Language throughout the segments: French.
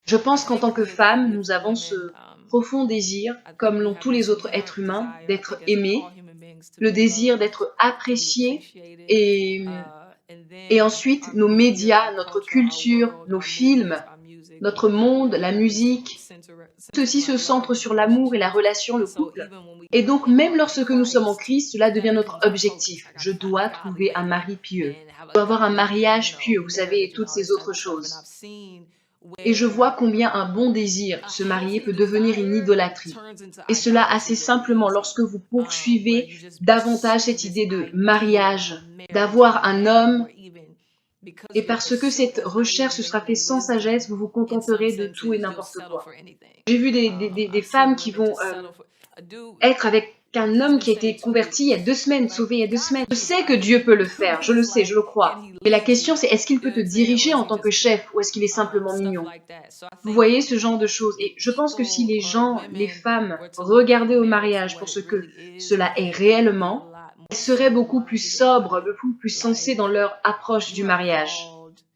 Je pense qu'en tant que femme, nous avons ce profond désir, comme l'ont tous les autres êtres humains, d'être aimés, le désir d'être appréciés et, et ensuite nos médias, notre culture, nos films, notre monde, la musique, ceci se centre sur l'amour et la relation, le couple. Et donc, même lorsque nous sommes en Christ, cela devient notre objectif. Je dois trouver un mari pieux. Je dois avoir un mariage pieux, vous savez, et toutes ces autres choses. Et je vois combien un bon désir, se marier, peut devenir une idolâtrie. Et cela assez simplement lorsque vous poursuivez davantage cette idée de mariage, d'avoir un homme, et parce que cette recherche se sera faite sans sagesse, vous vous contenterez de tout et n'importe quoi. J'ai vu des femmes qui vont être avec un homme qui a été converti il y a 2 semaines, sauvé il y a 2 semaines. Je sais que Dieu peut le faire, je le sais, je le crois. Mais la question c'est, est-ce qu'il peut te diriger en tant que chef ou est-ce qu'il est simplement mignon? Vous voyez ce genre de choses. Et je pense que si les gens, les femmes, regardaient au mariage pour ce que cela est réellement, elles seraient beaucoup plus sobres, beaucoup plus sensées dans leur approche du mariage.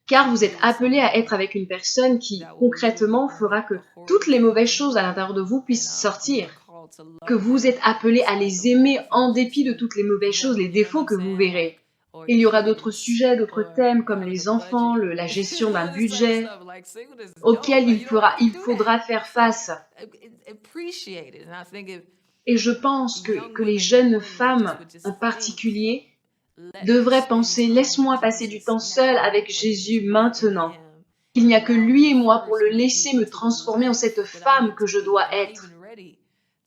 Car vous êtes appelé à être avec une personne qui, concrètement, fera que toutes les mauvaises choses à l'intérieur de vous puissent sortir. Que vous êtes appelé à les aimer en dépit de toutes les mauvaises choses, les défauts que vous verrez. Il y aura d'autres sujets, d'autres thèmes comme les enfants, la gestion d'un budget, auquel il faudra faire face. Et je pense que les jeunes femmes en particulier devraient penser, laisse-moi passer du temps seul avec Jésus maintenant. Il n'y a que lui et moi pour le laisser me transformer en cette femme que je dois être.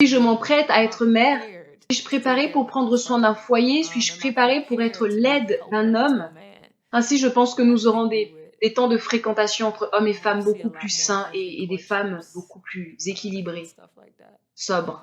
Si je m'emprête à être mère, suis-je préparée pour prendre soin d'un foyer? Suis-je préparée pour être l'aide d'un homme? Ainsi, je pense que nous aurons des temps de fréquentation entre hommes et femmes beaucoup plus sains et des femmes beaucoup plus équilibrées, sobres.